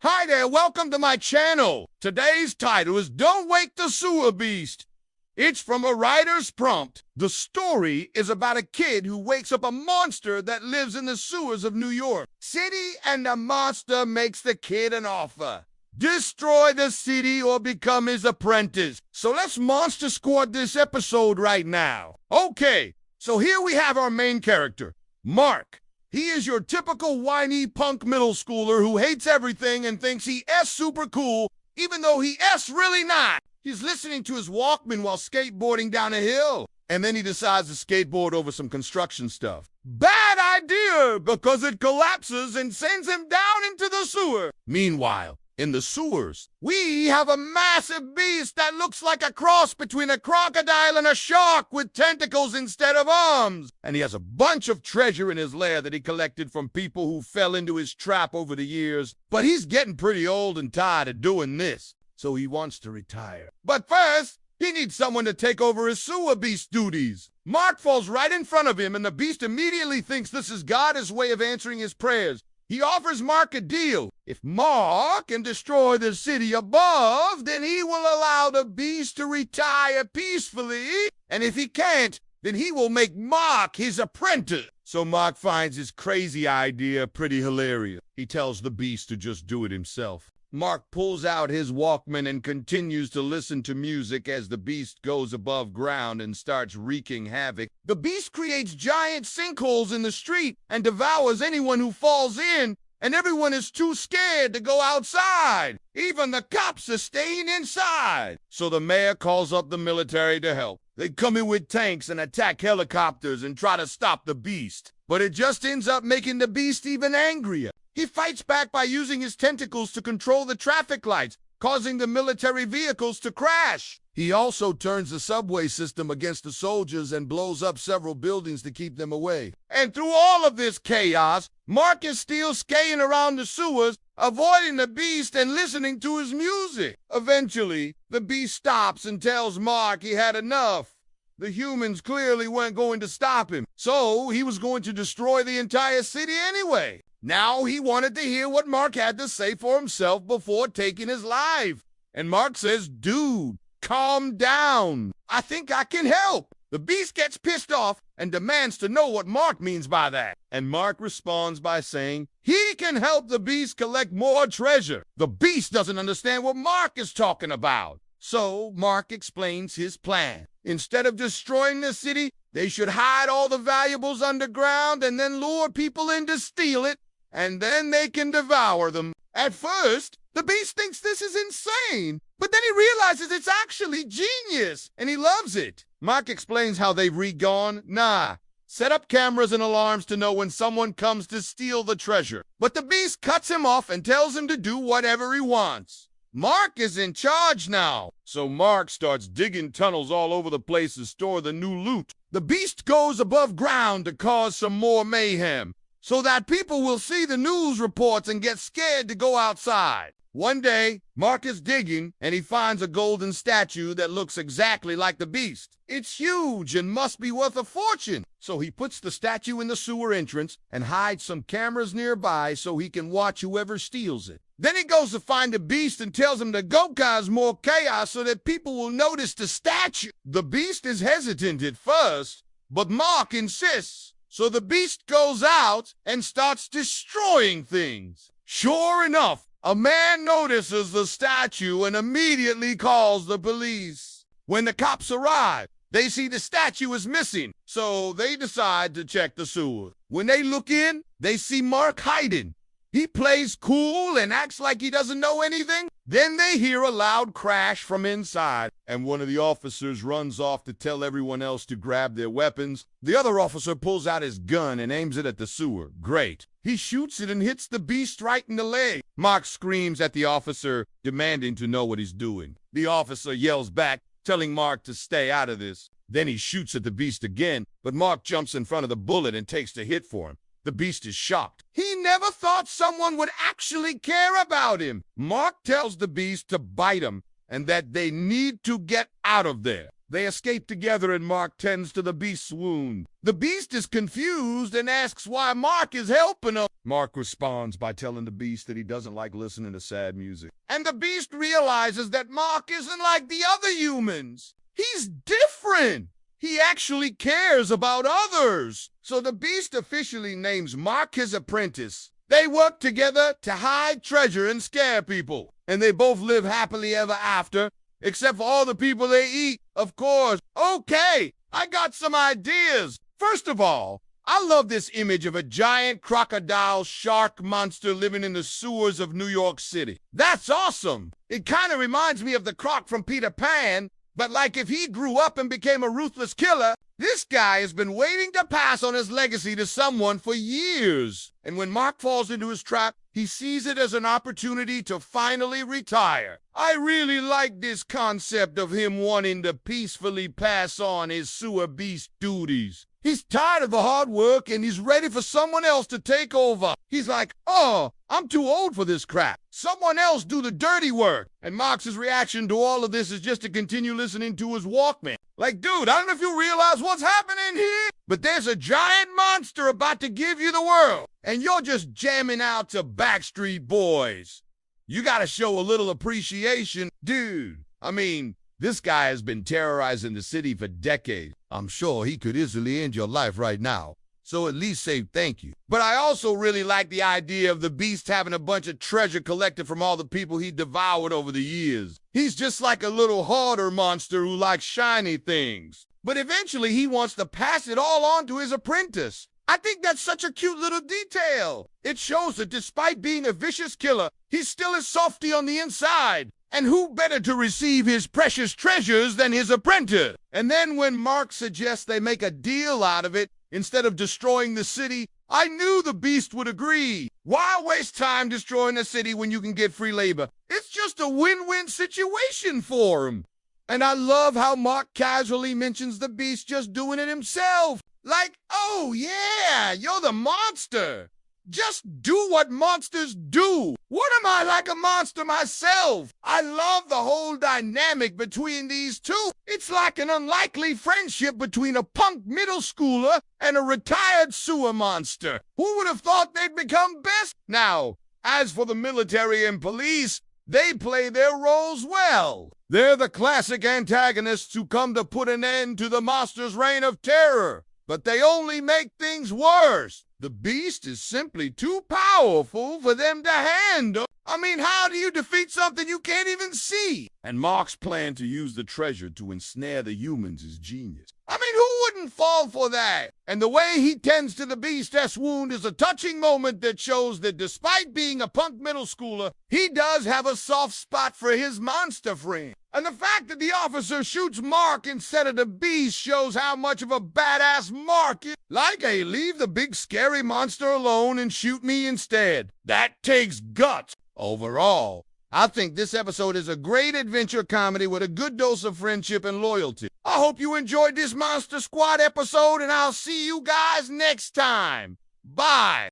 Hi there, welcome to my channel. Today's title is Don't Wake the Sewer Beast. It's from a writer's prompt. The story is about a kid who wakes up a monster that lives in the sewers of New York City, and the monster makes the kid an offer. Destroy the city or become his apprentice. So let's monster squad this episode right now. Okay, so here we have our main character, Mark. He is your typical whiny punk middle schooler who hates everything and thinks he is super cool, even though he is really not. He's listening to his Walkman while skateboarding down a hill, and then he decides to skateboard over some construction stuff. Bad idea, because it collapses and sends him down into the sewer. Meanwhile, in the sewers, we have a massive beast that looks like a cross between a crocodile and a shark with tentacles instead of arms. And he has a bunch of treasure in his lair that he collected from people who fell into his trap over the years. But he's getting pretty old and tired of doing this, so he wants to retire. But first, he needs someone to take over his sewer beast duties. Mark falls right in front of him, and the beast immediately thinks this is God's way of answering his prayers. He offers Mark a deal. If Mark can destroy the city above, then he will allow the beast to retire peacefully. And if he can't, then he will make Mark his apprentice. So Mark finds his crazy idea pretty hilarious. He tells the beast to just do it himself. Mark pulls out his Walkman and continues to listen to music as the beast goes above ground and starts wreaking havoc. The beast creates giant sinkholes in the street and devours anyone who falls in, and everyone is too scared to go outside. Even the cops are staying inside. So the mayor calls up the military to help. They come in with tanks and attack helicopters and try to stop the beast. But it just ends up making the beast even angrier. He fights back by using his tentacles to control the traffic lights, causing the military vehicles to crash. He also turns the subway system against the soldiers and blows up several buildings to keep them away. And through all of this chaos, Mark is still skating around the sewers, avoiding the beast and listening to his music. Eventually, the beast stops and tells Mark he had enough. The humans clearly weren't going to stop him, so he was going to destroy the entire city anyway. Now he wanted to hear what Mark had to say for himself before taking his life. And Mark says, "Dude, calm down. I think I can help." The beast gets pissed off and demands to know what Mark means by that. And Mark responds by saying he can help the beast collect more treasure. The beast doesn't understand what Mark is talking about. So Mark explains his plan. Instead of destroying the city, they should hide all the valuables underground and then lure people in to steal it, and then they can devour them. At first, the beast thinks this is insane, but then he realizes it's actually genius, and he loves it. Mark explains how they've re-gone. Set up cameras and alarms to know when someone comes to steal the treasure. But the beast cuts him off and tells him to do whatever he wants. Mark is in charge now, so Mark starts digging tunnels all over the place to store the new loot. The beast goes above ground to cause some more mayhem, so that people will see the news reports and get scared to go outside. One day, Mark is digging, and he finds a golden statue that looks exactly like the beast. It's huge and must be worth a fortune. So he puts the statue in the sewer entrance and hides some cameras nearby so he can watch whoever steals it. Then he goes to find the beast and tells him to go cause more chaos so that people will notice the statue. The beast is hesitant at first, but Mark insists. So the beast goes out and starts destroying things. Sure enough, a man notices the statue and immediately calls the police. When the cops arrive, they see the statue is missing, so they decide to check the sewer. When they look in, they see Mark hiding. He plays cool and acts like he doesn't know anything. Then they hear a loud crash from inside, and one of the officers runs off to tell everyone else to grab their weapons. The other officer pulls out his gun and aims it at the sewer. Great. He shoots it and hits the beast right in the leg. Mark screams at the officer, demanding to know what he's doing. The officer yells back, telling Mark to stay out of this. Then he shoots at the beast again, but Mark jumps in front of the bullet and takes the hit for him. The beast is shocked. He never thought someone would actually care about him. Mark tells the beast to bite him and that they need to get out of there. They escape together and Mark tends to the beast's wound. The beast is confused and asks why Mark is helping him. Mark responds by telling the beast that he doesn't like listening to sad music. And the beast realizes that Mark isn't like the other humans. He's different. He actually cares about others. So the beast officially names Mark his apprentice. They work together to hide treasure and scare people. And they both live happily ever after, except for all the people they eat, of course. Okay, I got some ideas. First of all, I love this image of a giant crocodile shark monster living in the sewers of New York City. That's awesome. It kind of reminds me of the croc from Peter Pan, but like if he grew up and became a ruthless killer, this guy has been waiting to pass on his legacy to someone for years. And when Mark falls into his trap, he sees it as an opportunity to finally retire. I really like this concept of him wanting to peacefully pass on his sewer beast duties. He's tired of the hard work and he's ready for someone else to take over. He's like, oh, I'm too old for this crap. Someone else do the dirty work. And Mark's reaction to all of this is just to continue listening to his Walkman. Like, dude, I don't know if you realize what's happening here, but there's a giant monster about to give you the world, and you're just jamming out to Backstreet Boys. You gotta show a little appreciation, dude. I mean, this guy has been terrorizing the city for decades. I'm sure he could easily end your life right now. So at least say thank you. But I also really like the idea of the beast having a bunch of treasure collected from all the people he devoured over the years. He's just like a little hoarder monster who likes shiny things. But eventually he wants to pass it all on to his apprentice. I think that's such a cute little detail. It shows that despite being a vicious killer, he still is softy on the inside. And who better to receive his precious treasures than his apprentice? And then when Mark suggests they make a deal out of it, instead of destroying the city, I knew the beast would agree. Why waste time destroying the city when you can get free labor? It's just a win-win situation for him. And I love how Mark casually mentions the beast just doing it himself. Like, oh yeah, you're the monster. Just do what monsters do. What am I like a monster myself? I love the whole dynamic between these two. It's like an unlikely friendship between a punk middle schooler and a retired sewer monster. Who would have thought they'd become best? Now, as for the military and police, they play their roles well. They're the classic antagonists who come to put an end to the monster's reign of terror. But they only make things worse. The beast is simply too powerful for them to handle. I mean, how do you defeat something you can't even see? And Mark's plan to use the treasure to ensnare the humans is genius. I mean, who wouldn't fall for that? And the way he tends to the beast's wound is a touching moment that shows that despite being a punk middle schooler, he does have a soft spot for his monster friend. And the fact that the officer shoots Mark instead of the beast shows how much of a badass Mark is. Like, hey, leave the big scary monster alone and shoot me instead. That takes guts. Overall, I think this episode is a great adventure comedy with a good dose of friendship and loyalty. I hope you enjoyed this Monster Squad episode, and I'll see you guys next time. Bye.